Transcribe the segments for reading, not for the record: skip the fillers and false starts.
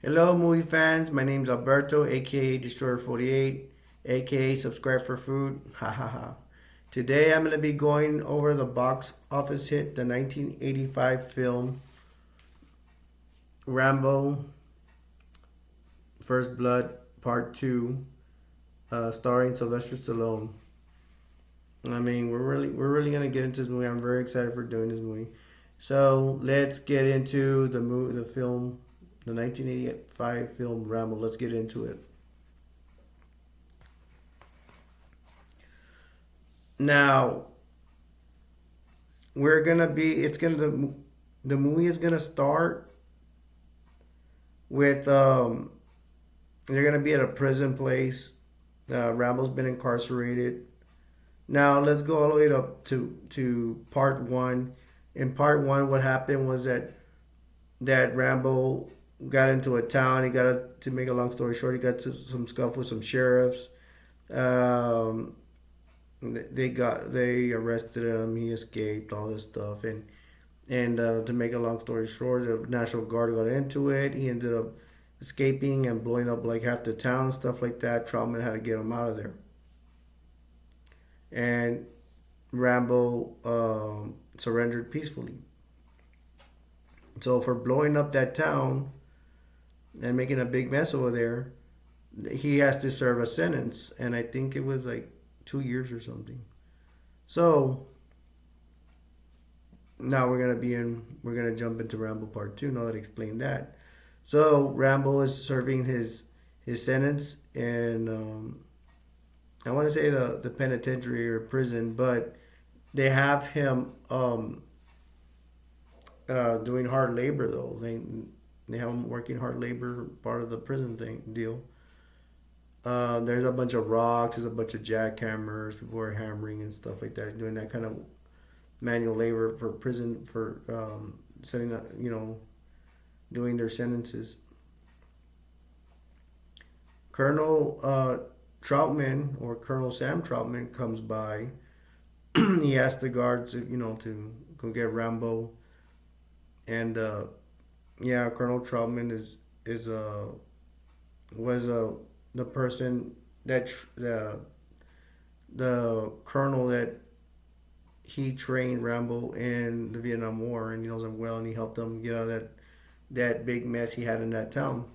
Hello, movie fans. My name's Alberto, aka Destroyer 48, aka Subscribe for Food. Ha ha ha. Today I'm going to be going over the box office hit, the 1985 film Rambo First Blood Part 2, starring Sylvester Stallone. We're really gonna get into this movie. I'm very excited for doing this movie. So let's get into the film, the 1985 film Rambo. Let's get into it. Now we're gonna be. It's gonna the movie is gonna start with they're gonna be at a prison place. Rambo's been incarcerated. Now let's go all the way up to part one. In part one, what happened was that Rambo got into a town. To make a long story short, he got to some scuff with some sheriffs. Um, they arrested him. He escaped all this stuff, and to make a long story short, the National Guard got into it. He ended up escaping and blowing up like half the town and stuff like that. Troutman had to get him out of there, and Rambo surrendered peacefully. So for blowing up that town and making a big mess over there, he has to serve a sentence, and I think it was like 2 years or something. So now we're gonna jump into Rambo Part Two. Now that I explained that, so Rambo is serving his sentence in I want to say the penitentiary or prison, but they have him doing hard labor though. They have him working hard labor, part of the prison thing deal. There's a bunch of rocks, there's a bunch of jackhammers, people are hammering and stuff like that, doing that kind of manual labor for prison for setting up, doing their sentences. Colonel Troutman or Colonel Sam Troutman comes by. He asks the guards, to go get Rambo, and yeah, Colonel Troutman is was the person that the colonel that he trained Rambo in the Vietnam War, and he knows him well, and he helped him get out of that big mess he had in that town.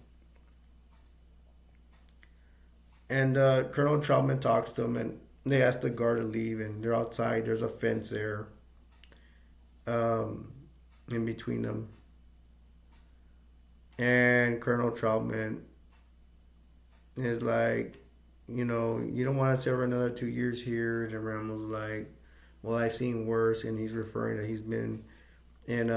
And Colonel Troutman talks to him, and they ask the guard to leave, and they're outside. There's a fence there, um, in between them, and Colonel Troutman is like, you don't want to serve another 2 years here. And Rambo's like, well, I've seen worse, and he's referring to he's been in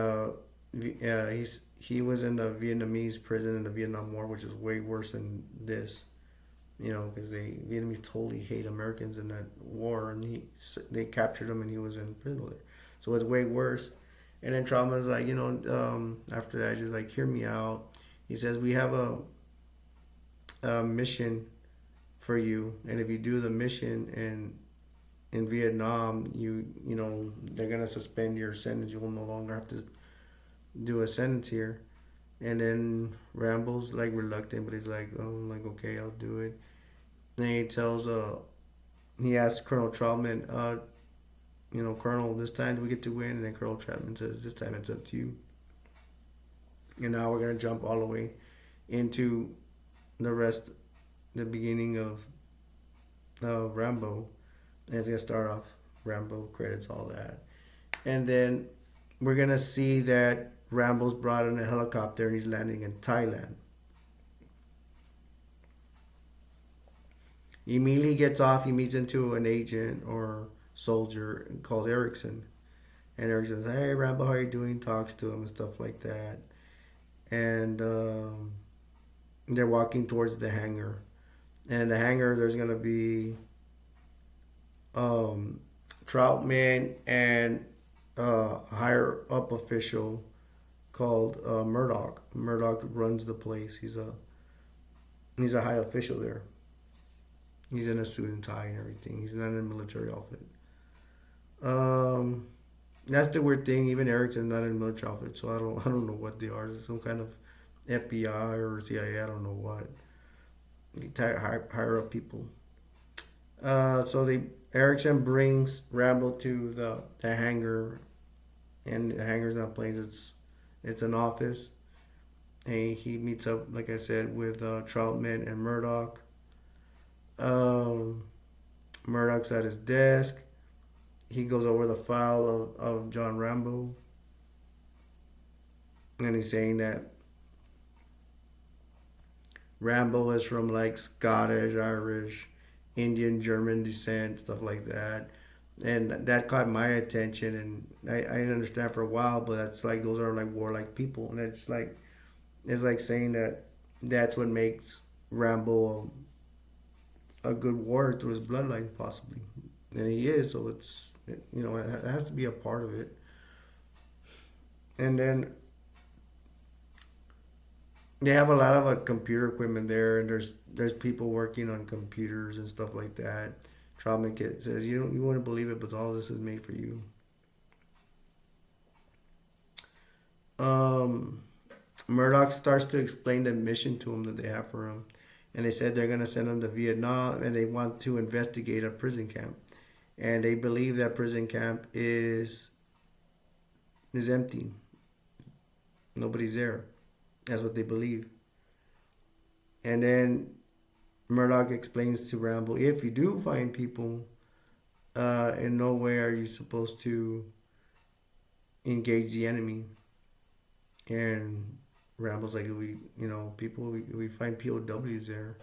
he was in the Vietnamese prison in the Vietnam War, which is way worse than this. Because the Vietnamese totally hate Americans in that war, and they captured him, and he was in prison there, so it's way worse. And then Trauma's like, after that, just like, hear me out. He says we have a mission for you, and if you do the mission in Vietnam, they're gonna suspend your sentence. You will no longer have to do a sentence here. And then Rambo's like reluctant, but he's like, oh, I'm like, okay, I'll do it. And he asks Colonel Troutman, Colonel, this time do we get to win? And then Colonel Troutman says, this time it's up to you. And now we're gonna jump all the way into the rest, the beginning of Rambo, and it's gonna start off Rambo credits, all that, and then we're gonna see that Rambo's brought in a helicopter and he's landing in Thailand. He immediately gets off. He meets into an agent or soldier called Erickson, and Erickson says, "Hey Rambo, how are you doing?" Talks to him and stuff like that, and they're walking towards the hangar. And in the hangar, there's gonna be um, Troutman and a higher up official called Murdoch. Murdoch runs the place. He's a high official there. He's in a suit and tie and everything. He's not in a military outfit. Um, that's the weird thing. Even Ericsson's not in a military outfit, so I don't know what they are. It's some kind of FBI or CIA. I don't know what. Hire up people. So they Erickson brings Rambo to the hangar, and the hangar's not planes. It's an office. And he meets up, like I said, with Troutman and Murdoch. Um, Murdoch's at his desk. He goes over the file of John Rambo, and he's saying that Rambo is from like Scottish, Irish, Indian, German descent, stuff like that. And that caught my attention, and I didn't understand for a while, but that's like those are like warlike people, and it's like saying that that's what makes Rambo a good warrior through his bloodline, possibly, and he is. So it has to be a part of it. And then they have a lot of computer equipment there, and there's people working on computers and stuff like that. Trauma Kid says you wouldn't believe it, but all this is made for you. Um, Murdoch starts to explain the mission to him that they have for him, and they said they're gonna send him to Vietnam, and they want to investigate a prison camp, and they believe that prison camp is empty. Nobody's there. That's what they believe. And then Murdoch explains to Rambo, if you do find people, in no way are you supposed to engage the enemy. And Rambo's like, we find POWs there,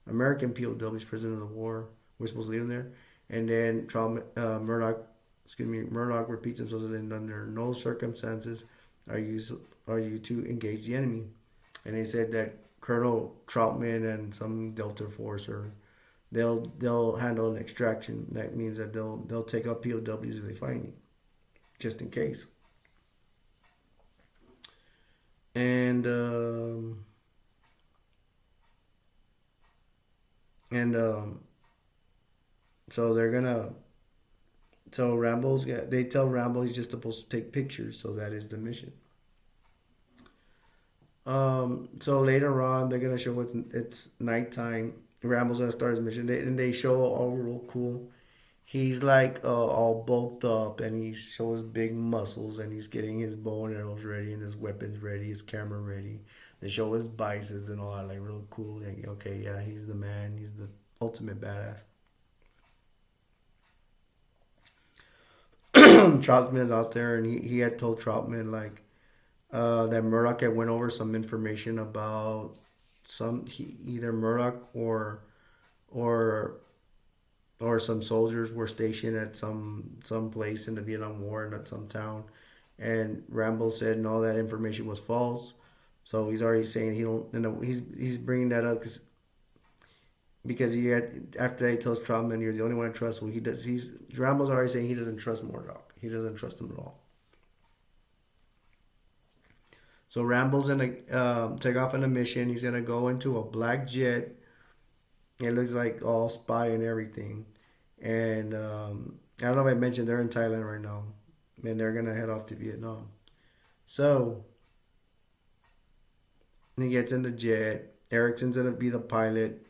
American POWs, prisoners of war. We're supposed to leave them there. And then Murdoch repeats himself, and under no circumstances are you to engage the enemy. And he said that Colonel Troutman and some Delta Force or they'll handle an extraction. That means that they'll take out POWs if they find you, just in case. And and so they're gonna so they tell Rambo he's just supposed to take pictures, so that is the mission. So later on, they're gonna show it's nighttime. Rambo's gonna start his mission, and they show all real cool. He's like all bulked up, and he shows big muscles, and he's getting his bow and arrows ready, and his weapons ready, his camera ready. They show his biceps and all that, like real cool. Like, okay, yeah, he's the man. He's the ultimate badass. Troutman's out there, and he had told Troutman like that Murdoch had went over some information about either Murdoch or or some soldiers were stationed at some place in the Vietnam War and at some town, and Rambo said no, that information was false. So he's already saying he don't. He's bringing that up because he had after he tells Troutman you're the only one I trust. Well, he does. He's Rambo's already saying he doesn't trust Murdoch. He doesn't trust him at all. So Rambo's gonna take off on a mission. He's gonna go into a black jet. It looks like all spy and everything. And I don't know if I mentioned they're in Thailand right now, and they're gonna head off to Vietnam. So he gets in the jet. Erickson's gonna be the pilot,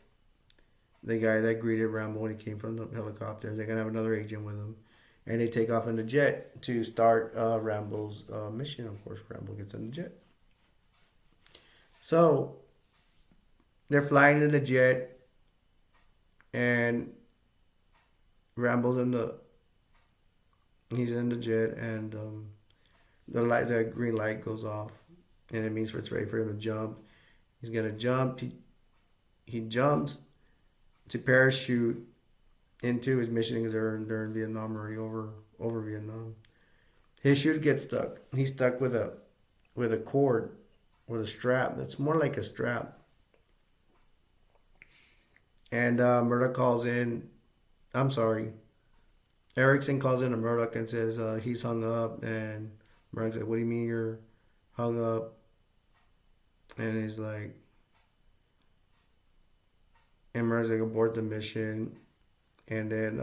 the guy that greeted Rambo when he came from the helicopter. They're gonna have another agent with him, and they take off in the jet to start Rambo's mission. Of course, Rambo gets in the jet. So they're flying in the jet, and Rambo's in the he's in the jet, and the green light goes off, and it means it's ready for him to jump. He's gonna jump. He jumps to parachute into his mission because they're in Vietnam or over Vietnam. His chute gets stuck. He's stuck with a cord, with a strap. That's more like a strap. And Murdoch calls in. I'm sorry. Erickson calls in to Murdoch and says he's hung up. And Murdoch's like, "What do you mean you're hung up?" And he's like, and Murdoch's like, "Abort the mission." And then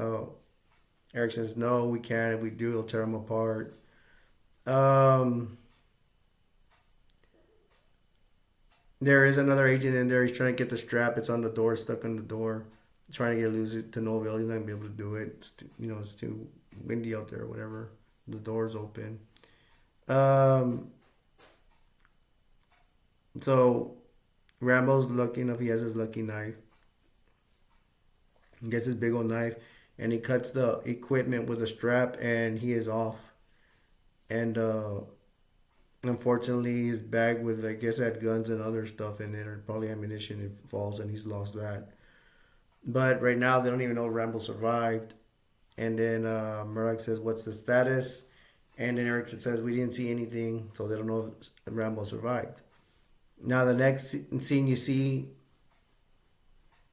Erickson says, "No, we can't. If we do, it'll tear them apart." Um, There is another agent in there. He's trying to get the strap. It's on the door, stuck on the door. Trying to get loose to no avail. He's not gonna be able to do it. It's too windy out there, or whatever. The door's open. Um, so Rambo's lucky enough. He has his lucky knife. He gets his big old knife, and he cuts the equipment with a strap, and he is off. And unfortunately, his bag with, I guess, had guns and other stuff in it, or probably ammunition. It falls, and he's lost that. But right now, they don't even know Rambo survived. And then Murdoch says, "What's the status?" And then Erickson says, "We didn't see anything, so they don't know if Rambo survived." Now, the next scene you see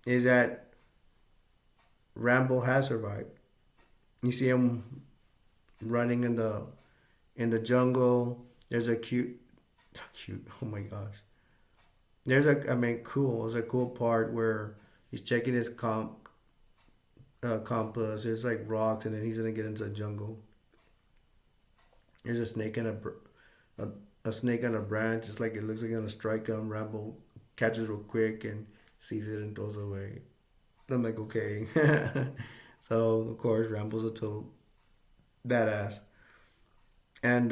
is that Rambo has survived. You see him running in the jungle. There's a cute. Oh my gosh. I mean, cool. There's a cool part where he's checking his compass. There's like rocks, and then he's gonna get into the jungle. There's a snake and a, a snake on a branch. It's like it looks like it's gonna strike him. Rambo catches real quick and sees it and throws it away. I'm like, okay. So of course Rambo's a total badass, and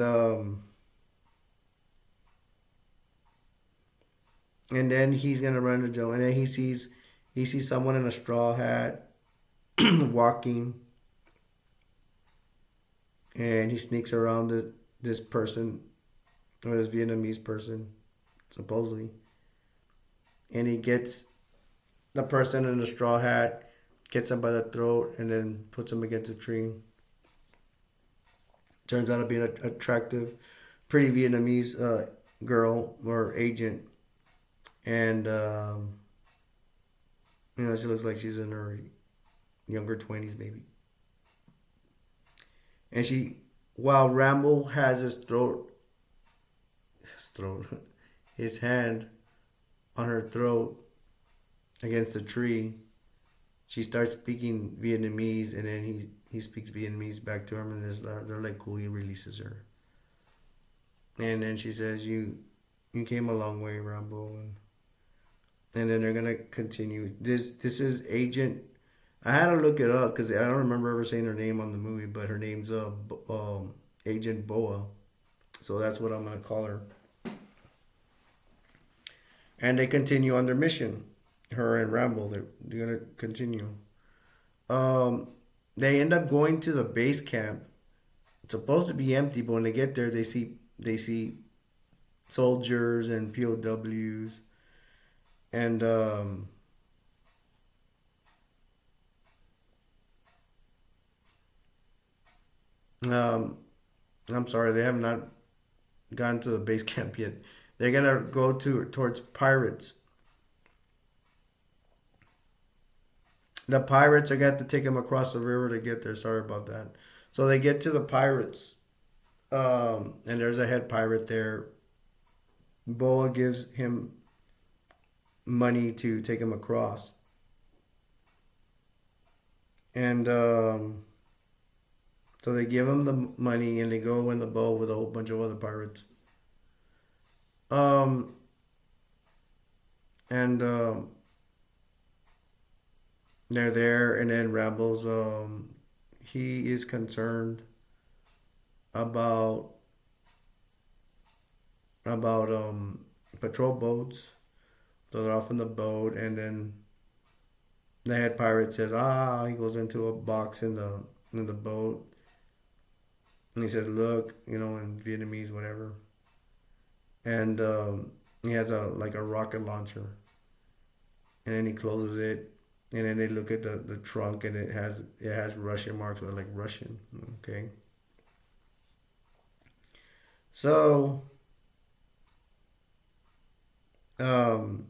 then he's gonna run to Joe, and then he sees someone in a straw hat walking, and he sneaks around this person, or this Vietnamese person, supposedly, and he gets the person in the straw hat, gets him by the throat, and then puts him against a tree. Turns out to be an attractive, pretty Vietnamese girl or agent, and she looks like she's in her younger 20s maybe. And while Rambo has his throat, his hand on her throat against a tree, she starts speaking Vietnamese, and then he speaks Vietnamese back to him, and they're like cool. He releases her, and then she says, "You came a long way, Rambo," and then they're gonna continue. This is Agent. I had to look it up because I don't remember ever saying her name on the movie, but her name's Agent Boa, so that's what I'm gonna call her. And they continue on their mission. Her and Rambo, they're gonna continue. Um, they end up going to the base camp. It's supposed to be empty, but when they get there, they see soldiers and POWs, and um, I'm sorry, they have not gotten to the base camp yet. They're gonna go towards pirates. The pirates are gonna have to take them across the river to get there. Sorry about that. So they get to the pirates, and there's a head pirate there. Boa gives him money to take him across, and so they give him the money, and they go in the boat with a whole bunch of other pirates. Um, and they're there, and then Rambo's he is concerned about patrol boats. So they're off in the boat, and then the head pirate says, "Ah." He goes into a box in the boat, and he says, "Look," in Vietnamese, whatever. And he has a rocket launcher, and then he closes it, and then they look at the trunk, and it has Russian marks, or like Russian. Okay, so um,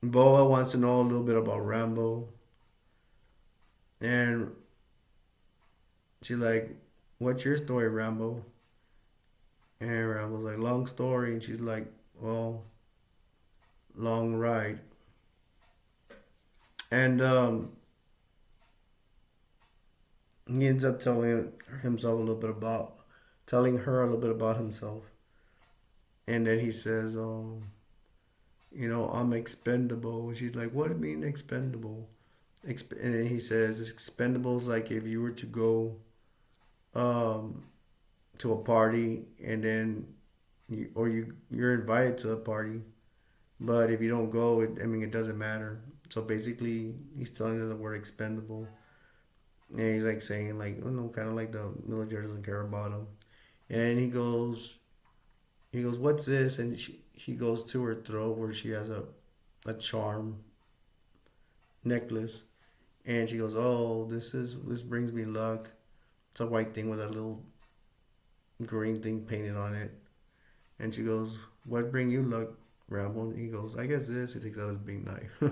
Boa wants to know a little bit about Rambo, and she's like, "What's your story, Rambo?" And Rambo's like, "Long story," and she's like, "Well, long ride." And he ends up telling her a little bit about himself. And then he says, "Oh, I'm expendable." And she's like, "What do you mean expendable?" And then he says, "Expendable is like if you were to go um, to a party and then you're invited to a party, but if you don't go, I mean, it doesn't matter." So basically, he's telling her the word expendable, and he's like saying like, oh no, kind of like the military doesn't care about him. And he goes, "What's this?" And he goes to her throat where she has a charm necklace, and she goes, "Oh, this brings me luck." It's a white thing with a little green thing painted on it. And she goes, "What bring you luck, Rambo?" And he goes, "I guess this." He takes out his big knife.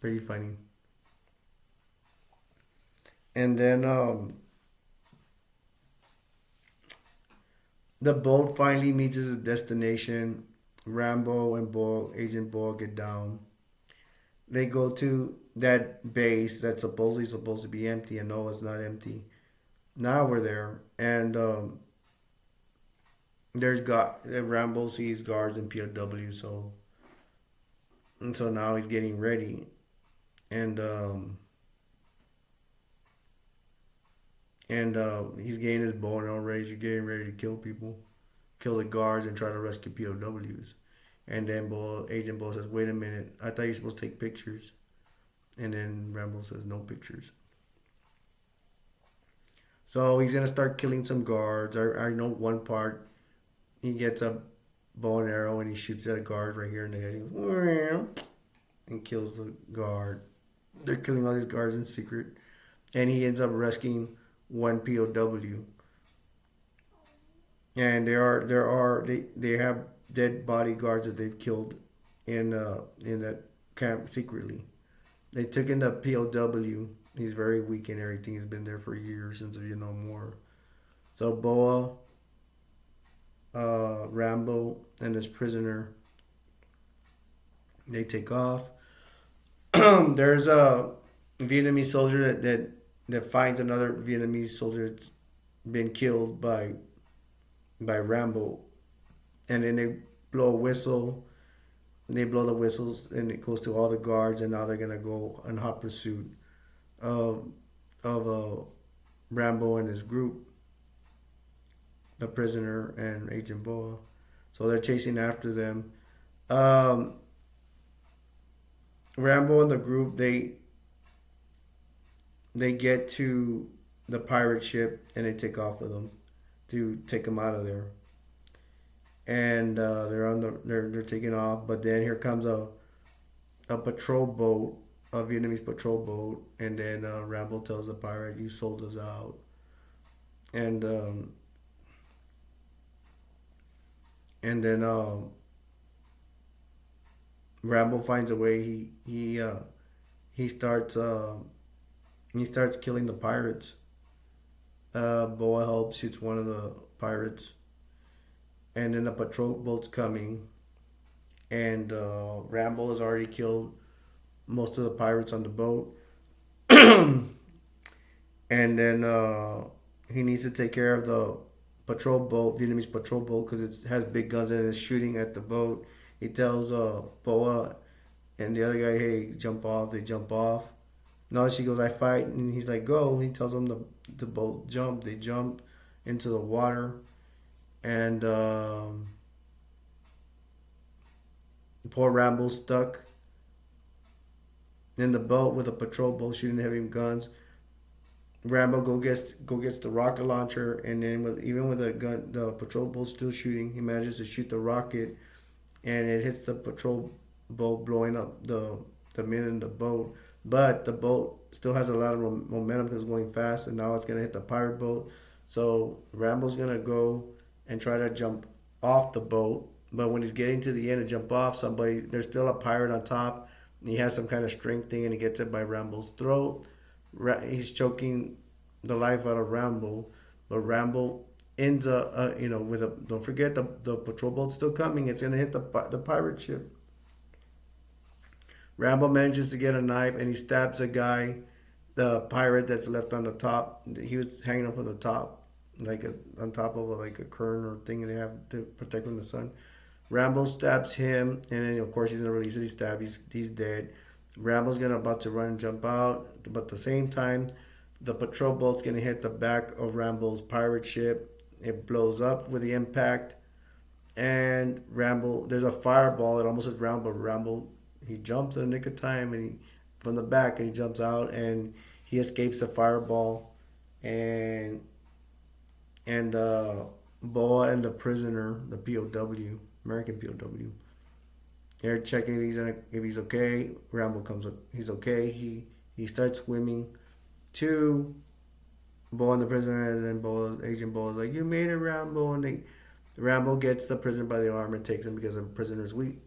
Pretty funny. And then the boat finally meets its destination. Rambo and Agent Boyle get down. They go to that base that's supposedly supposed to be empty, and no, it's not empty. Now we're there, and there's Rambo sees guards and POW, so now he's getting ready, and he's getting his bow and all ready. He's getting ready to kill people, kill the guards, and try to rescue POWs. And then Agent Bull says, "Wait a minute, I thought you're supposed to take pictures." And then Rambo says, "No pictures." So he's gonna start killing some guards. I know one part. He gets a bow and arrow and he shoots at a guard right here in the head. He goes, and kills the guard. They're killing all these guards in secret, and he ends up rescuing one POW. And they have dead bodyguards that they've killed in that camp secretly. They took in the POW. He's very weak and everything. He's been there for years since the Vietnam War. So Boa, Rambo, and his prisoner, they take off. There's a Vietnamese soldier that finds another Vietnamese soldier that's been killed by Rambo, and then they blow a whistle. They blow the whistles, and it goes to all the guards, and now they're gonna go in hot pursuit of Rambo and his group, the prisoner and Agent Boa. So they're chasing after them. Um, Rambo and the group they get to the pirate ship and they take off with them to take them out of there. And they're taking off, but then here comes a patrol boat, a Vietnamese patrol boat, and then Rambo tells the pirate, "You sold us out." And then Rambo finds a way. He starts he starts killing the pirates. Boa helps, shoots one of the pirates, and then the patrol boat's coming, and Rambo has already killed most of the pirates on the boat, and then he needs to take care of the patrol boat, Vietnamese patrol boat, because it has big guns and it's shooting at the boat. He tells Boa and the other guy, "Hey, jump off." They jump off. No, she goes, "I fight," and he's like, "Go." He tells them the boat jump. They jump into the water, and poor Rambo's stuck in the boat with a patrol boat shooting heavy guns. Rambo go gets the rocket launcher, and then even with the gun, the patrol boat still shooting, he manages to shoot the rocket, and it hits the patrol boat, blowing up the men in the boat. But the boat still has a lot of momentum because it's going fast, and now it's gonna hit the pirate boat. So Rambo's gonna go and try to jump off the boat, but when he's getting to the end to jump off, there's still a pirate on top. And he has some kind of string thing, and he gets it by Rambo's throat. He's choking the life out of Rambo, but Rambo ends up, with a. Don't forget the patrol boat's still coming. It's gonna hit the pirate ship. Rambo manages to get a knife and he stabs a guy, the pirate that's left on the top. He was hanging up from the top. on top of like a curtain or thing they have to protect from the sun. Rambo stabs him, and then of course he's gonna release it. He's stabbed. He's dead. Rambo's gonna about to run and jump out, but at the same time, the patrol boat's gonna hit the back of Rambo's pirate ship. It blows up with the impact, and Rambo. There's a fireball. It almost hits Rambo. Rambo he jumps in the nick of time, and he from the back, and he jumps out, and he escapes the fireball, and Boa and the prisoner, the POW, American POW. They're checking if he's okay. Rambo comes up. He's okay. He starts swimming to Boa and the prisoner, and then Agent Boa is like, "You made it, Rambo!" And Rambo gets the prisoner by the arm and takes him because the prisoner's weak.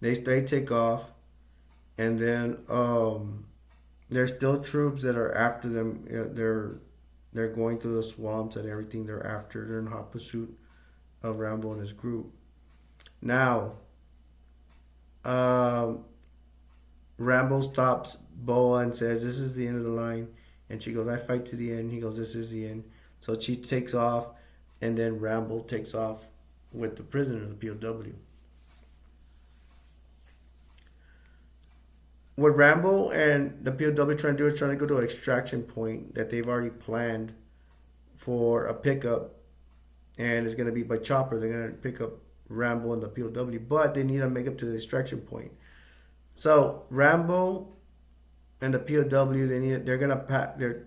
They take off, and then there's still troops that are after them. They're going through the swamps and everything. They're in hot pursuit of Rambo and his group. Now, um, Rambo stops Boa and says, "This is the end of the line." And she goes, "I fight to the end." He goes, "This is the end." So she takes off, and then Rambo takes off with the prisoner, the POW. What Rambo and the POW trying to do is trying to go to an extraction point that they've already planned for a pickup, and it's going to be by chopper. They're going to pick up Rambo and the POW, but they need to make it to the extraction point. So Rambo and the POW,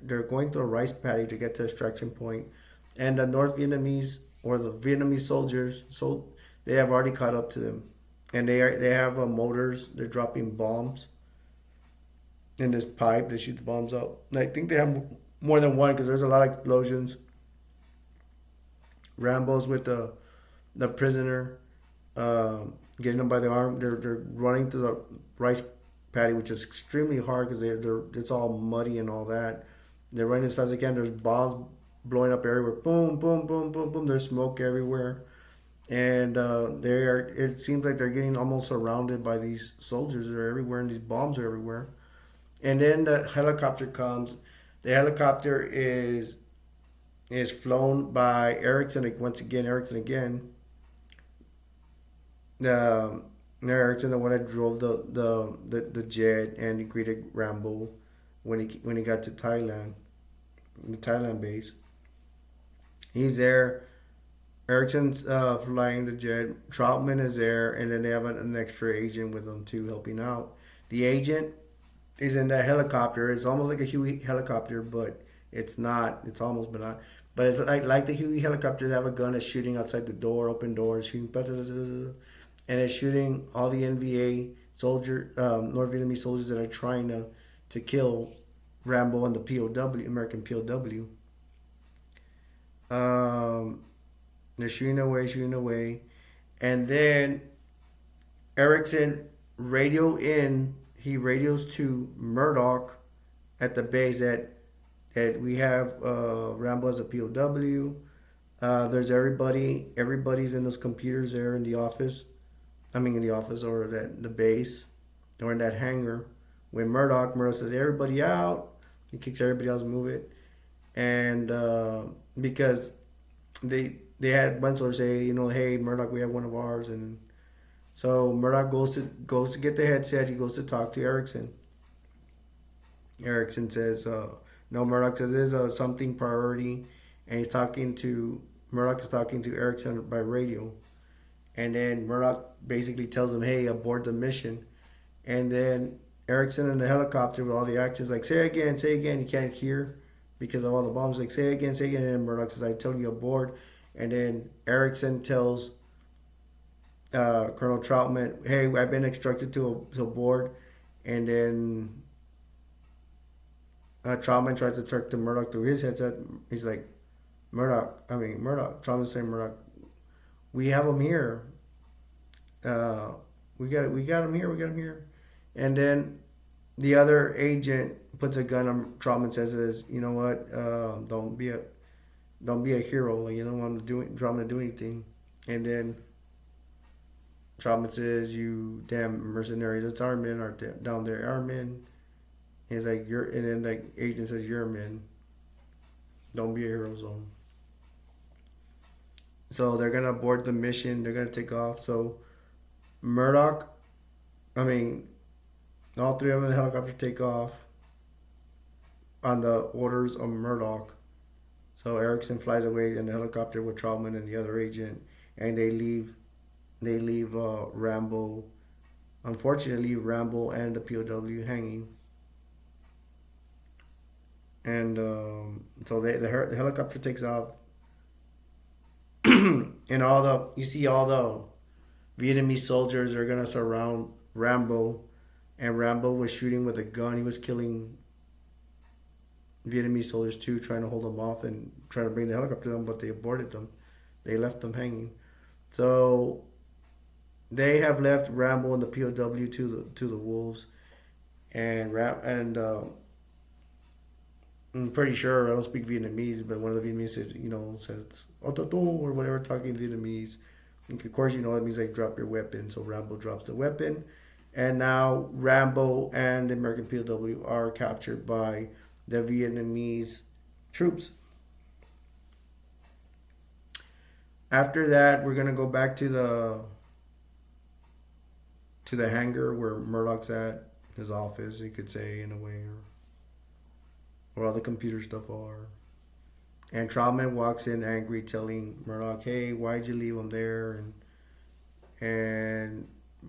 they're going through a rice paddy to get to the extraction point, and the North Vietnamese or the Vietnamese soldiers, so they have already caught up to them, and they have motors. They're dropping bombs in this pipe. They shoot the bombs out. And I think they have more than one because there's a lot of explosions. Rambo's with the prisoner, getting them by the arm. They're running through the rice paddy, which is extremely hard because they're it's all muddy and all that. They're running as fast as they can. There's bombs blowing up everywhere. Boom, boom, boom, boom, boom. There's smoke everywhere, and they are. It seems like they're getting almost surrounded by these soldiers. They're everywhere, and these bombs are everywhere. And then the helicopter comes. The helicopter is flown by Erickson, like once again. Erickson again. The Erickson, the one that drove the jet, and he greeted Rambo when he got to Thailand, the Thailand base. He's there. Erickson's flying the jet. Troutman is there, and then they have an extra agent with them too, helping out. The agent is in that helicopter. It's almost like a Huey helicopter, but it's not. It's almost, but not. But it's like the Huey helicopter. They have a gun that's shooting outside the door, open doors, shooting, and it's shooting all the NVA North Vietnamese soldiers that are trying to kill Rambo and the POW, American POW. Um, they're shooting away, and then Erickson he radios to Murdoch at the base that we have Rambo as a POW. There's everybody's in those computers there in the office. I mean in the office or that the base or in that hangar. When Murdoch says everybody out, he kicks everybody else, move it, and because they had Bensler say, hey Murdoch, we have one of ours, and so Murdoch goes to get the headset. He goes to talk to Erickson. Erickson says, no. Murdoch says this is something priority, and Murdoch is talking to Erickson by radio, and then Murdoch basically tells him, hey, abort the mission, and then Erickson in the helicopter with all the actions like say again. He can't hear because of all the bombs. Like say again, and then Murdoch says, I tell you abort, and then Erickson tells Colonel Troutman, hey, I've been instructed to board, and then Troutman tries to talk to Murdoch through his headset. He's like, Murdoch. Troutman's saying, Murdoch, we have him here. We got him here. We got him here. And then the other agent puts a gun on Troutman. Says, you know what? Don't be a hero. Like, you don't want Troutman to do anything. And then Troutman says, you damn mercenaries. It's our men are down there. Our men. He's like, you're, and then like agent says, you're a man. Don't be a hero zone. So they're gonna abort the mission. They're gonna take off. So Murdoch, I mean, all three of them in the helicopter take off on the orders of Murdoch. So Erickson flies away in the helicopter with Trautman and the other agent, and they leave. They leave Rambo. Unfortunately, Rambo and the POW hanging. And so the helicopter takes off, and all the you see all the Vietnamese soldiers are gonna surround Rambo, and Rambo was shooting with a gun. He was killing Vietnamese soldiers too, trying to hold them off and trying to bring the helicopter to them, but they aborted them. They left them hanging. So they have left Rambo and the POW to the wolves, and I'm pretty sure I don't speak Vietnamese, but one of the Vietnamese says, says or whatever, talking Vietnamese. And of course, that means like drop your weapon. So Rambo drops the weapon, and now Rambo and the American POW are captured by the Vietnamese troops. After that, we're gonna go back to the hangar where Murdoch's at, his office, you could say in a way, or where all the computer stuff are. And Trautman walks in angry, telling Murdoch, "Hey, why'd you leave him there?" And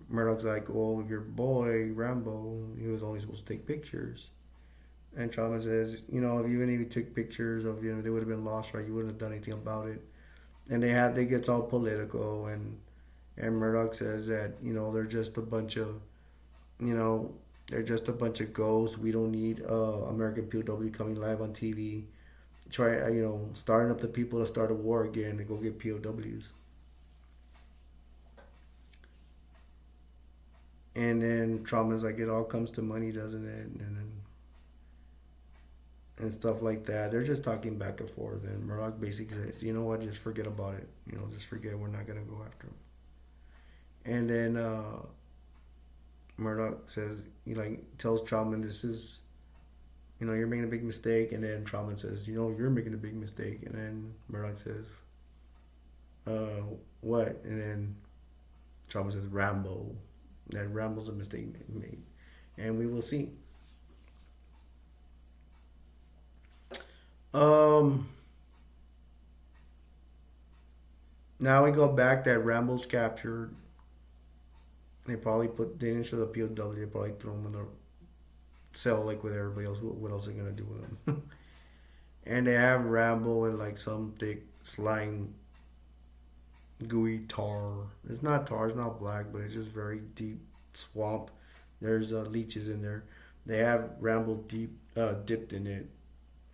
Murdoch's like, "Well, your boy Rambo, he was only supposed to take pictures." And Trautman says, even if you took pictures of, they would have been lost, right? You wouldn't have done anything about it. And they gets all political, and Murdoch says that they're just a bunch of, you know, they're just a bunch of ghosts. We don't need American POW coming live on TV, try starting up the people to start a war again to go get POWs. And then Trauma's like, it all comes to money, doesn't it? And stuff like that. They're just talking back and forth. And Murdoch basically says, you know what, just forget about it. Just forget. We're not gonna go after him. And then Murdoch says, he like tells Trautman, this is, you're making a big mistake. And then Trautman says, you're making a big mistake. And then Murdoch says, what? And then Trautman says, Rambo. That Rambo's a mistake made. And we will see. Um, Now we go back that Rambo's captured. They didn't show the POW. They probably threw him in the cell like with everybody else. What else are they gonna do with him? And they have Rambo in like some thick slime, gooey tar. It's not tar. It's not black, but it's just very deep swamp. There's leeches in there. They have Rambo dipped in it,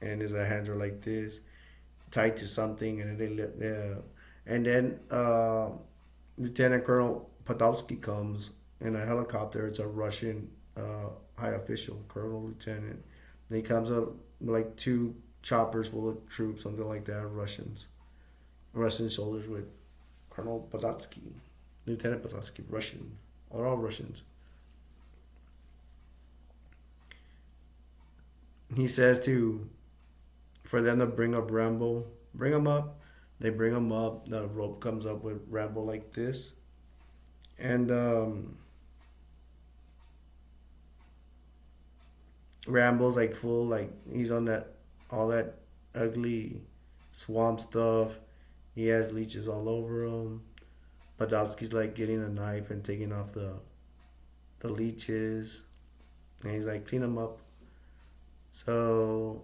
and his hands are like this, tied to something, and then and then Lieutenant Colonel Podolsky comes in a helicopter. It's a Russian high official, Colonel Lieutenant. And he comes up like two choppers full of troops, something like that, Russian soldiers with Colonel Podolsky, Lieutenant Podolsky, Russian. They're all Russians. He says for them to bring up Rambo, bring him up. They bring him up. The rope comes up with Rambo like this, and Rambo's like full, like he's on that all that ugly swamp stuff. He has leeches all over him. Podolsky's like getting a knife and taking off the leeches, and he's like, clean him up. So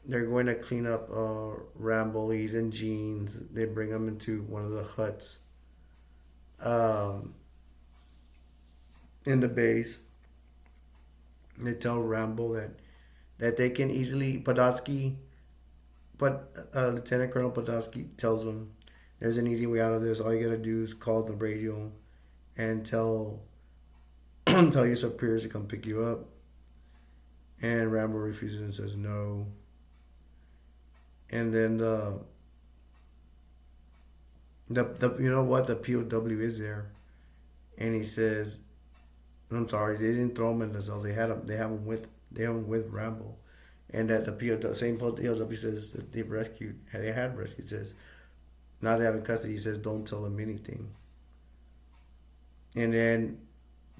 they're going to clean up Rambo. He's in jeans. They bring him into one of the huts um, in the base. They tell Rambo that they can easily Podolsky, but Lieutenant Colonel Podolsky tells him there's an easy way out of this. All you gotta do is call the radio and tell tell your superiors to come pick you up. And Rambo refuses and says no. And then the the POW is there, and he says, "I'm sorry, they didn't throw him in the cell. They have him with They went with Rambo, and that the POW, same POW says that they've rescued, they had rescued, says now they have in custody. He says don't tell them anything, and then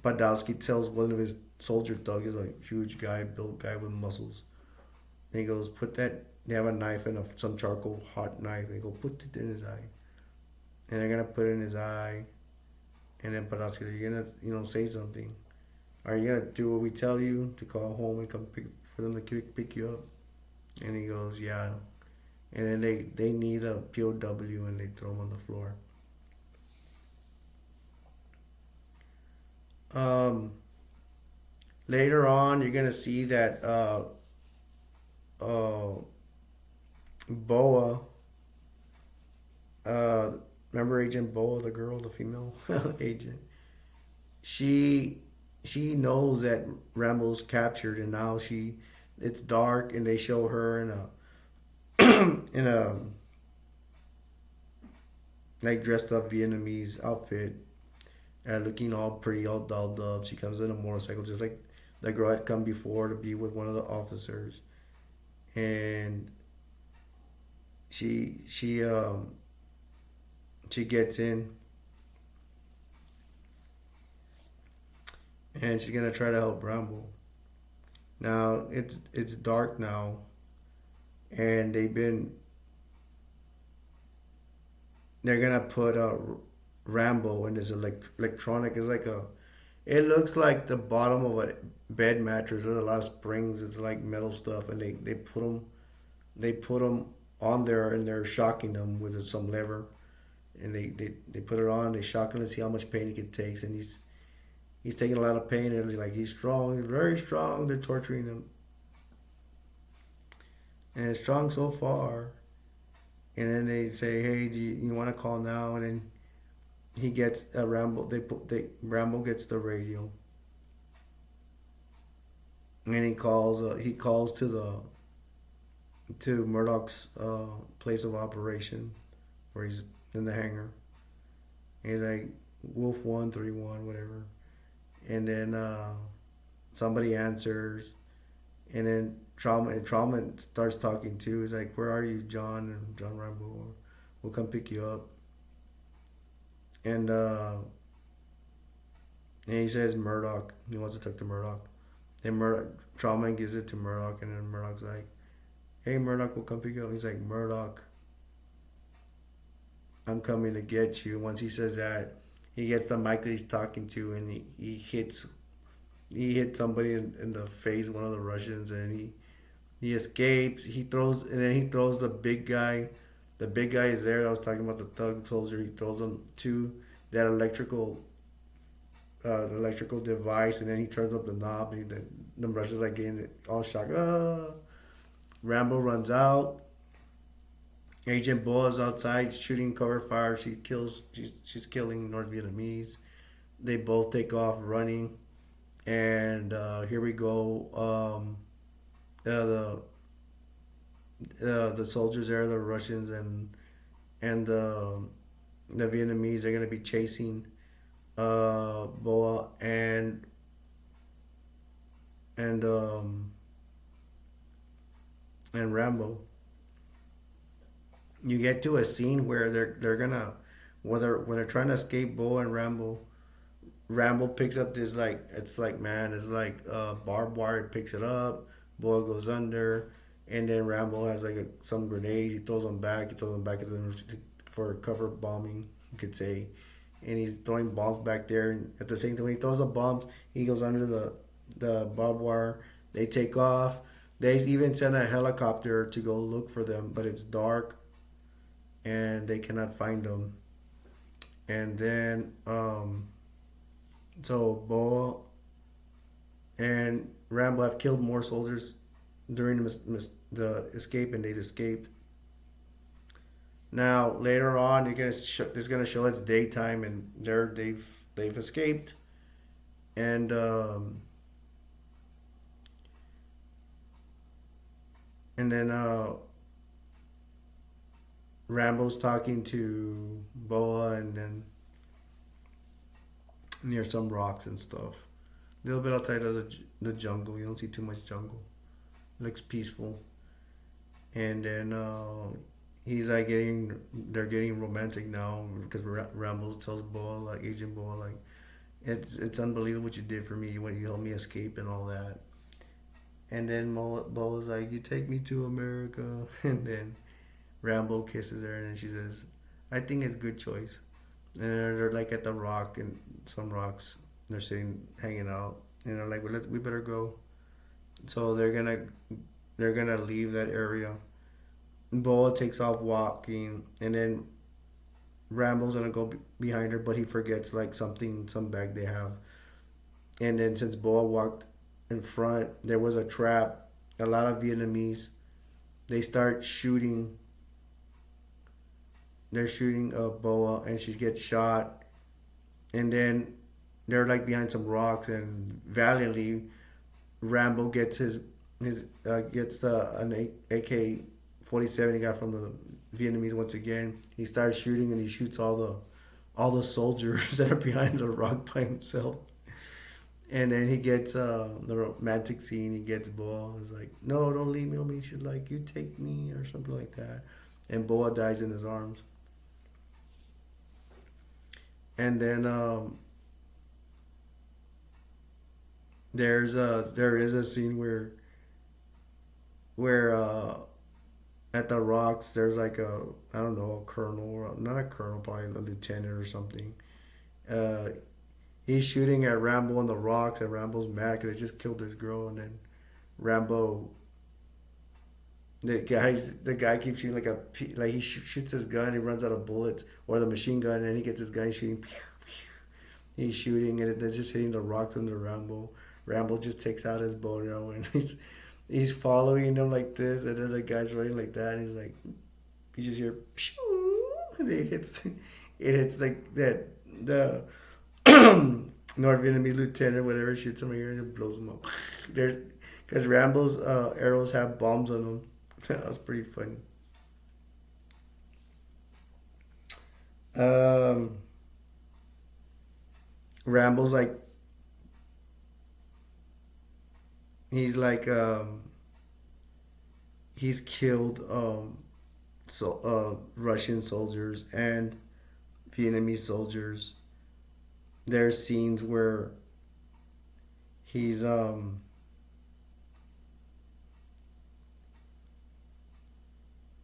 Podolsky tells one of his soldier thugs, he's like huge guy, built guy with muscles, and he goes put that. They have a knife and some charcoal hot knife, and he go put it in his eye, and they're gonna put it in his eye, and then Podolsky, are you gonna say something? Are you gonna do what we tell you to call home and come for them to pick you up? And he goes, yeah. And then they need a POW and they throw him on the floor. Um, Later on, you're gonna see that uh, Boa, uh, remember Agent Boa, the girl, the female agent. She she knows that Rambo's captured, and now it's dark, and they show her in a in a like dressed up Vietnamese outfit, looking all pretty, all dolled up. She comes in a motorcycle, just like the girl had come before to be with one of the officers, and she she um she gets in, and she's gonna try to help Rambo. Now it's dark now, and they're gonna put Rambo in this electronic. It's like a it looks like the bottom of a bed mattress. There's a lot of springs. It's like metal stuff, and they put them on there, and they're shocking them with some lever, and they put it on. They shock him to see how much pain he can take, and he's taking a lot of pain, and like he's strong, he's very strong. They're torturing him, and it's strong so far. And then they say, "Hey, you want to call now?" And then he gets a Rambo. Rambo gets the radio, and he calls to Murdoch's place of operation, where he's in the hangar. And he's like Wolf 131, whatever. And then somebody answers, and then Trauma starts talking too. He's like, "Where are you, John?" And John Rambo, "We'll come pick you up." And he says Murdoch. He wants to talk to Murdoch. And Trauma gives it to Murdoch, and then Murdoch's like, "Hey, Murdoch, we'll come pick you up." He's like, "Murdoch, I'm coming to get you." Once he says that, he gets the mic that he's talking to, and he hits somebody in the face, one of the Russians, and he escapes. He throws the big guy. The big guy is there. I was talking about the thug soldier. He throws him to that electrical device, and then he turns up the knob, and the Russians like getting all shocked. Ah! Rambo runs out. Agent Boa's outside shooting cover fire. She's killing North Vietnamese. They both take off running, and here we go. The the soldiers there, the Russians and the Vietnamese are gonna be chasing Boa and um, and Rambo. You get to a scene where they're gonna when they're trying to escape Boa and Rambo. Rambo picks up this like it's like barbed wire. Picks it up. Boa goes under, and then Rambo has like some grenades. He throws them back. He throws them back at them for cover bombing. You could say, and he's throwing bombs back there. And at the same time, when he throws the bombs, he goes under the barbed wire. They take off. They even send a helicopter to go look for them, but it's dark, and they cannot find them. And then so Boa and Rambo have killed more soldiers during the escape, and they've escaped. Now later on, it's gonna show it's daytime, and they've escaped, and then Rambo's talking to Boa, and then near some rocks and stuff. A little bit outside of the jungle. You don't see too much jungle. It looks peaceful. And then he's like they're getting romantic now because Rambo tells Boa, like Agent Boa, like it's unbelievable what you did for me when you helped me escape and all that. And then Boa's like, you take me to America. And then Rambo kisses her, and then she says, I think it's a good choice. And they're like at the rock and some rocks. They're sitting, hanging out. And they're like, well, we better go. So they're gonna leave that area. Boa takes off walking, and then Rambo's gonna go behind her, but he forgets like something, some bag they have. And then since Boa walked in front, there was a trap. A lot of Vietnamese, they start shooting. They're shooting Boa, and she gets shot. And then they're like behind some rocks, and valiantly Rambo gets his gets an AK-47 he got from the Vietnamese once again. He starts shooting, and he shoots all the soldiers that are behind the rock by himself. And then he gets the romantic scene. He gets Boa. He's like, "No, don't leave me on me." She's like, "You take me," or something like that. And Boa dies in his arms. And then there is a scene where at the rocks there's like a, I don't know, a colonel, or not a colonel, probably a lieutenant or something. Uh, he's shooting at Rambo on the rocks, and Rambo's mad because they just killed this girl. And then Rambo, the guy keeps shooting like he shoots his gun, he runs out of bullets, or the machine gun, and he gets his gun, he's shooting. He's shooting, and they're just hitting the rocks under Rambo. Rambo just takes out his bow now, and he's following him like this, and then the guy's running like that, and he's like, you just hear, pew, and it hits like that the North Vietnamese lieutenant, whatever, shoots him here and it blows him up. There's because Rambo's arrows have bombs on them. That was pretty funny. Um, Rambo's like he's like he's killed Russian soldiers and Vietnamese soldiers. There's scenes where he's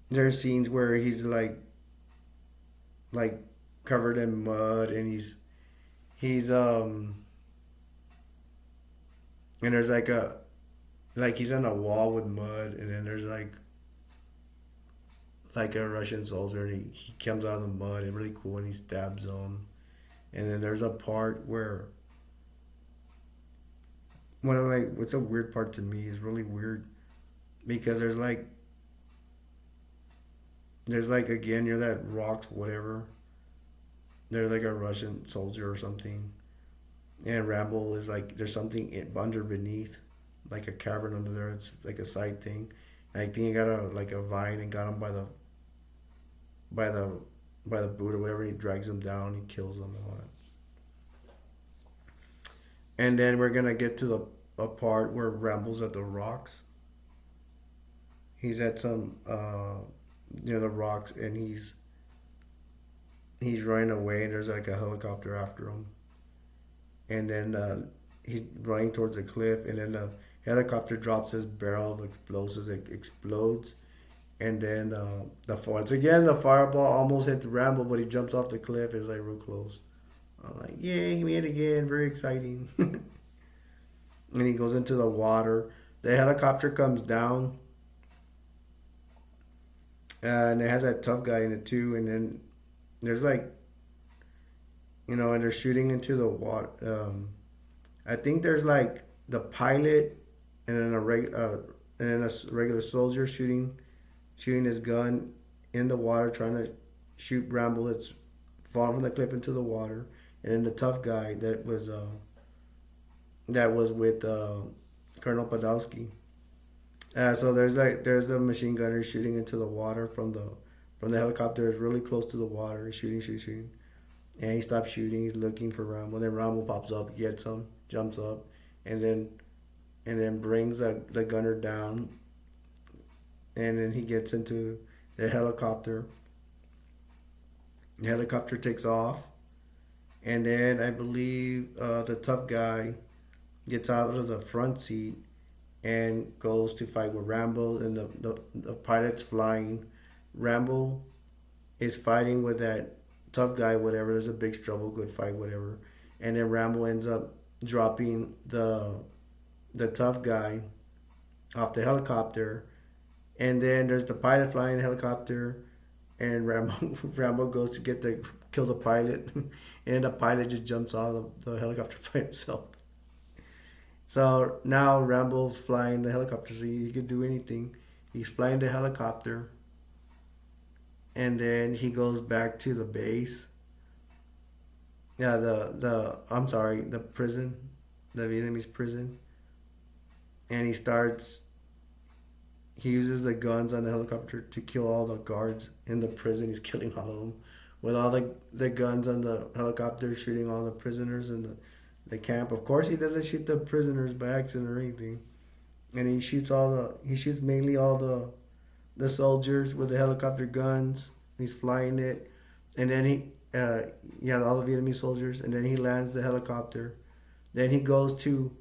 there's scenes where he's like covered in mud, and he's and there's like he's on a wall with mud, and then there's like a Russian soldier, and he comes out of the mud and really cool, and he stabs him. And then there's a part where one of my what's a weird part to me is really weird because there's like again near that rocks whatever, there's like a Russian soldier or something, and Rambo is like there's something under beneath, like a cavern under there. It's like a side thing. And I think he got a vine and got him by the by the boot or whatever. He drags him down. He kills him and all that. And then we're gonna get to the a part where Rambo's at the rocks. He's at some near the rocks, and he's running away, and there's like a helicopter after him. And then he's running towards a cliff, and then the helicopter drops his barrel of explosives. It explodes, and then once again the fireball almost hits Rambo, but he jumps off the cliff. It's like real close. I'm like, yay, he made it again. Very exciting. And he goes into the water. The helicopter comes down, and it has that tough guy in it too. And then there's like, and they're shooting into the water. I think there's like the pilot, and then a regular soldier shooting his gun in the water, trying to shoot Rambo that's falling from the cliff into the water, and then the tough guy that was with Colonel Podolsky. So there's a machine gunner shooting into the water from the helicopter. Is really close to the water. He's shooting, and he stops shooting. He's looking for Rambo. Then Rambo pops up, gets him, jumps up, and then brings the gunner down, and then he gets into the helicopter. The helicopter takes off, and then I believe the tough guy gets out of the front seat and goes to fight with Rambo, and the pilot's flying. Rambo is fighting with that tough guy, whatever. There's a big struggle, good fight, whatever. And then Rambo ends up dropping the tough guy off the helicopter. And then there's the pilot flying the helicopter, and Rambo Rambo goes to kill the pilot, and the pilot just jumps out of the helicopter by himself. So now Rambo's flying the helicopter, so he could do anything. He's flying the helicopter, and then he goes back to the base. Yeah, the I'm sorry, the prison, the Vietnamese prison, and he uses the guns on the helicopter to kill all the guards in the prison. He's killing all of them with all the guns on the helicopter, shooting all the prisoners in the camp. Of course, he doesn't shoot the prisoners by accident or anything, and he shoots mainly all the soldiers with the helicopter guns. He's flying it, and then yeah, all the Vietnamese soldiers, and then he lands the helicopter. Then he goes to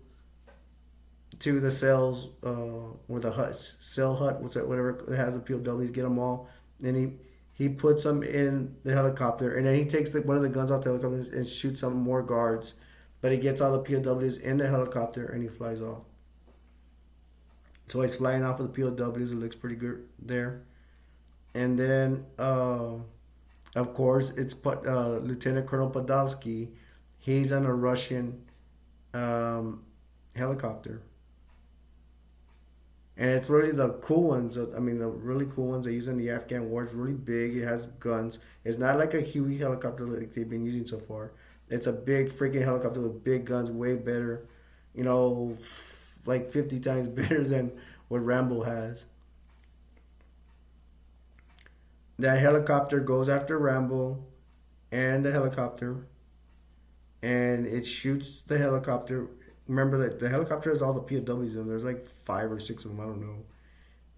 the cells, or the cell hut, whatever it has the POWs, get them all. Then he puts them in the helicopter, and then he takes one of the guns off the helicopter and shoots some more guards. But he gets all the POWs in the helicopter, and he flies off. So he's flying off with the POWs. It looks pretty good there. And then, of course, it's Lieutenant Colonel Podolsky. He's on a Russian helicopter. And it's really the cool ones. I mean, the really cool ones they use in the Afghan war. It's really big. It has guns. It's not like a Huey helicopter like they've been using so far. It's a big freaking helicopter with big guns, way better, like 50 times better than what Rambo has. That helicopter goes after Rambo and the helicopter, and it shoots the helicopter. Remember that the helicopter has all the POWs in them. There's like 5 or 6 of them, I don't know.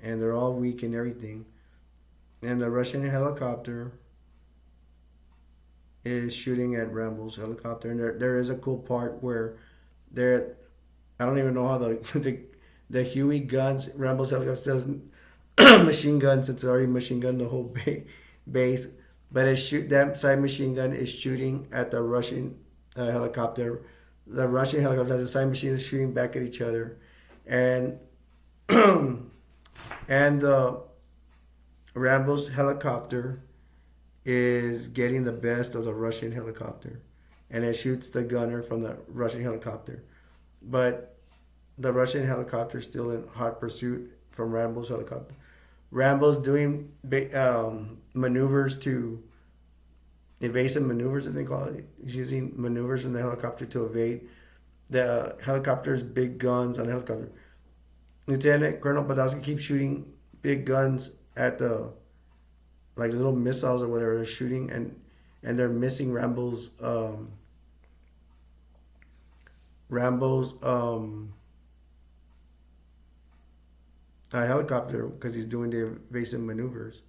And they're all weak and everything. And the Russian helicopter is shooting at Rambo's helicopter. And there is a cool part where there, I don't even know how the Huey guns, Rambo's helicopter does machine guns. It's already machine gun the whole base. But that side machine gun is shooting at the Russian helicopter. The Russian helicopter has a side machine that's shooting back at each other, and and Rambo's helicopter is getting the best of the Russian helicopter, and it shoots the gunner from the Russian helicopter, but the Russian helicopter is still in hot pursuit from Rambo's helicopter. Rambo's doing maneuvers to evasive maneuvers, as they call it. He's using maneuvers in the helicopter to evade the helicopter's big guns on the helicopter. Lieutenant Colonel Podolsky keeps shooting big guns at the like little missiles or whatever they're shooting, and they're missing Rambo's helicopter because he's doing the evasive maneuvers.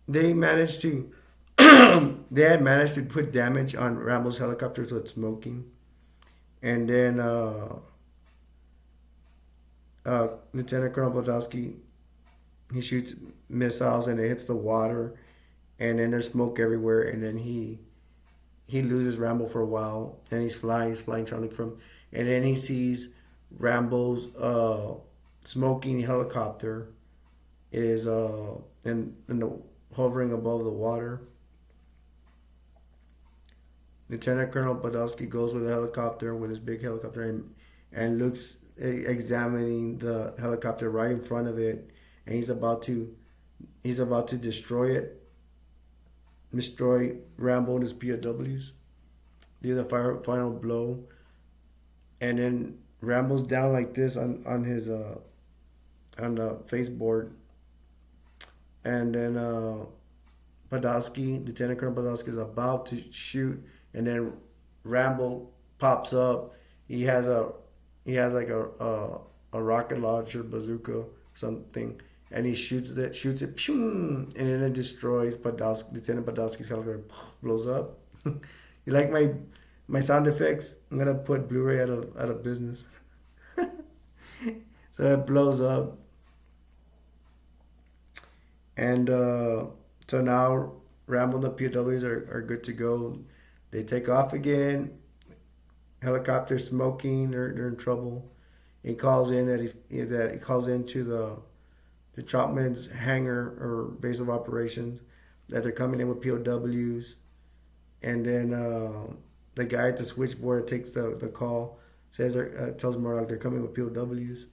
They managed to they had managed to put damage on Rambo's helicopter, so it's smoking. And then Lieutenant Colonel Podolsky, he shoots missiles and it hits the water, and then there's smoke everywhere. And then he loses Rambo for a while, and he's flying, trying to look for him. And then he sees Rambo's smoking helicopter is hovering above the water. Lieutenant Colonel Podolsky goes with the helicopter, with his big helicopter, and looks, examining the helicopter right in front of it, and he's about to destroy Rambo and his POWs, do the final blow, and then Rambo's down like this on his on the face board, and then Podolsky, Lieutenant Colonel Podolsky is about to shoot, and then Rambo pops up. He has a he has like a rocket launcher, bazooka, something, and he shoots it, and then it destroys Podolsky, Lieutenant Podolsky's helicopter, blows up. You like my sound effects? I'm gonna put Blu-ray out of business. So it blows up, and so now Rambo and the POWs are good to go. They take off again. Helicopter smoking. They're in trouble. He calls in that he calls into the Troutman's hangar or base of operations that they're coming in with POWs, and then the guy at the switchboard takes the call, says tells Murdoch they're coming with POWs,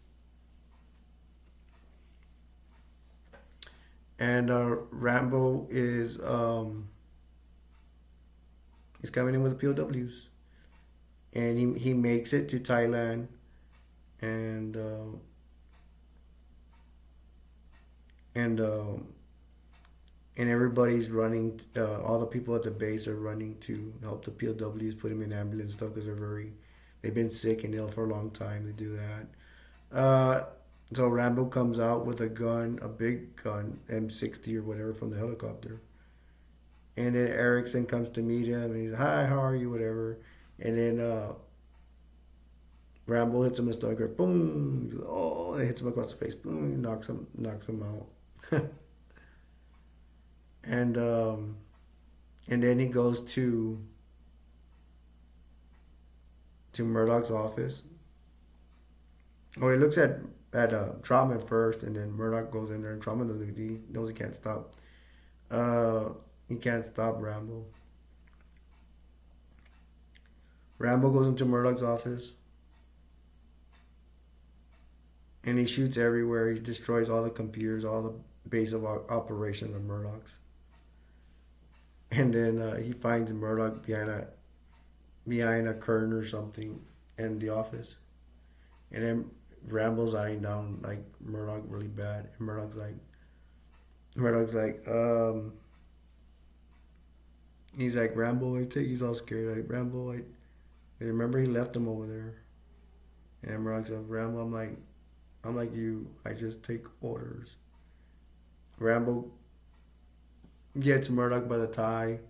and Rambo is coming in with the POWs, and he makes it to Thailand, and and and everybody's running. All the people at the base are running to help the POWs, put them in ambulance stuff because they've been sick and ill for a long time. They do that. So Rambo comes out with a gun, a big gun, M60 or whatever, from the helicopter. And then Erickson comes to meet him, and he's, "Hi, how are you?" Whatever. And then Rambo hits him in the stomach, boom. He's like, oh, and hits him across the face, boom. He knocks him out. and and then he goes to Murdoch's office. Oh, he looks at Troutman first, and then Murdoch goes in there, and Troutman knows he can't stop. Uh, he can't stop Rambo. Rambo goes into Murdoch's office, and he shoots everywhere. He destroys all the computers, all the base of operations of Murdoch's. And then he finds Murdoch behind a curtain or something in the office. And then Rambo's eyeing down like Murdoch really bad. And Murdoch's like, he's like, Rambo, he's all scared. Like, Rambo, I remember he left him over there. And Murdoch's like, Rambo, I'm like you. I just take orders. Rambo gets Murdoch by the tie,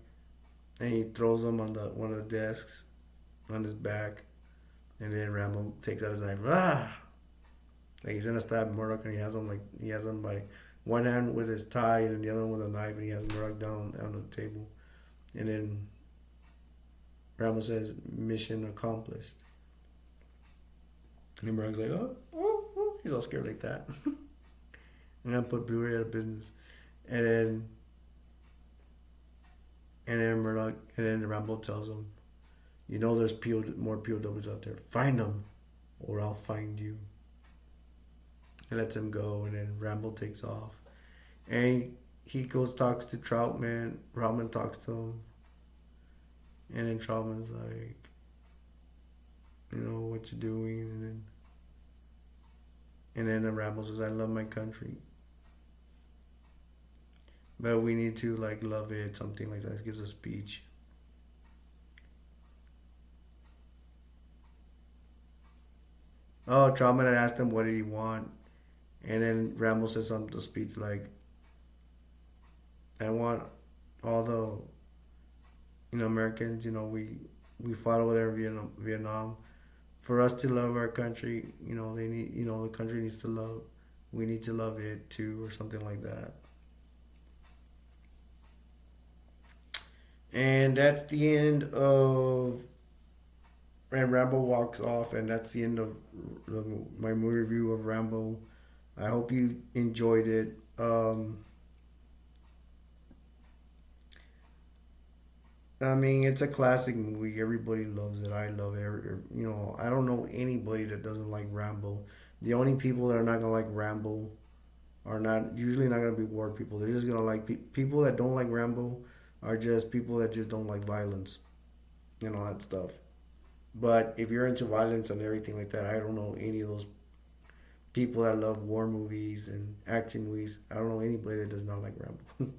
and he throws him on the one of the desks on his back. And then Rambo takes out his knife. Ah! Like he's gonna stab Murdoch, and he has him by one hand with his tie and the other one with a knife, and he has Murdoch down on the table. And then Rambo says, "Mission accomplished." And Murdoch's like, oh, he's all scared like that. I'm gonna put Blu-ray out of business. And then Murdoch, and then Rambo tells him, there's more POWs out there. Find them, or I'll find you. He lets him go, and then Rambo takes off. And he goes, talks to Troutman. Troutman talks to him. And then Troutman's like, what you doing? And then Rambo says, I love my country. But we need to love it, something like that. He gives a speech. Oh, Troutman had asked him what did he want. And then Rambo says something to the speech like, I want all the Americans, we fought over there in Vietnam. For us to love our country, they need, the country needs to love. We need to love it too, or something like that. And that's the end of. And Rambo walks off, and that's the end of my movie review of Rambo. I hope you enjoyed it. It's a classic movie. Everybody loves it. I love it. I don't know anybody that doesn't like Rambo. The only people that are not gonna like Rambo are usually not gonna be war people. They're just gonna like people that don't like Rambo are just people that just don't like violence and all that stuff. But if you're into violence and everything like that, I don't know any of those people that love war movies and action movies. I don't know anybody that does not like Rambo.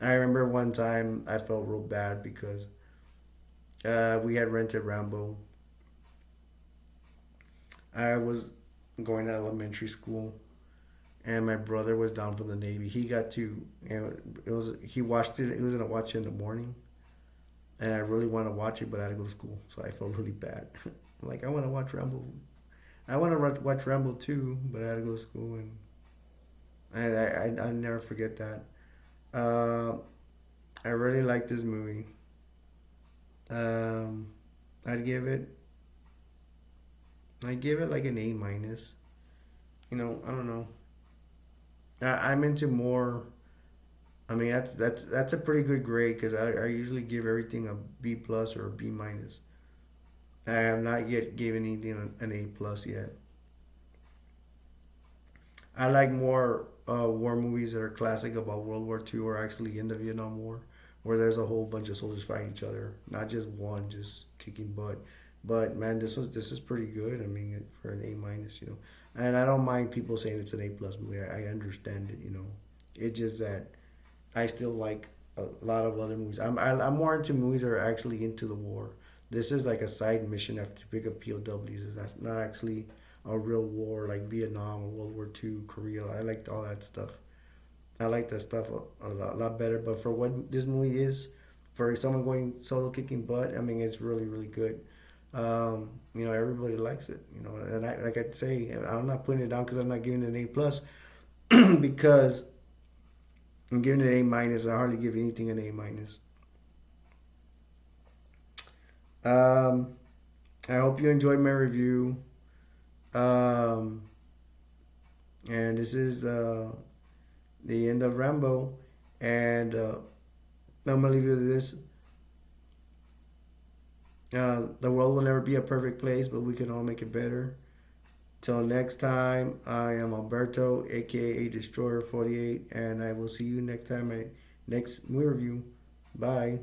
I remember one time I felt real bad because we had rented Rambo. I was going to elementary school, and my brother was down from the Navy. He got to, it was he watched it. He was gonna watch it in the morning, and I really want to watch it, but I had to go to school, so I felt really bad. Like I want to watch Rambo. I want to watch Rambo too, but I had to go to school, and I never forget that. Uh, I really like this movie. Um, I'd give it like an A minus. I don't know. I'm into more. I mean, that's a pretty good grade because I usually give everything a B plus or a B minus. I have not yet given anything an A plus yet. I like more war movies that are classic about World War II or actually in the Vietnam War, where there's a whole bunch of soldiers fighting each other, not just one just kicking butt. But man, this is pretty good. I mean, for an A minus, and I don't mind people saying it's an A plus movie. I understand it. It's just that I still like a lot of other movies. I'm more into movies that are actually into the war. This is like a side mission after to pick up POWs. That's not actually a real war like Vietnam or World War II, Korea. I liked all that stuff. I like that stuff a lot better. But for what this movie is, for someone going solo kicking butt, I mean, it's really, really good. Everybody likes it. And like I say, I'm not putting it down because I'm not giving it an A plus because I'm giving it an A minus. I hardly give anything an A minus. Um, I hope you enjoyed my review. Um, and this is the end of Rambo. And I'm gonna leave you with this. The world will never be a perfect place, but we can all make it better. Till next time, I am Alberto, aka Destroyer 48, and I will see you next time at next movie review. Bye.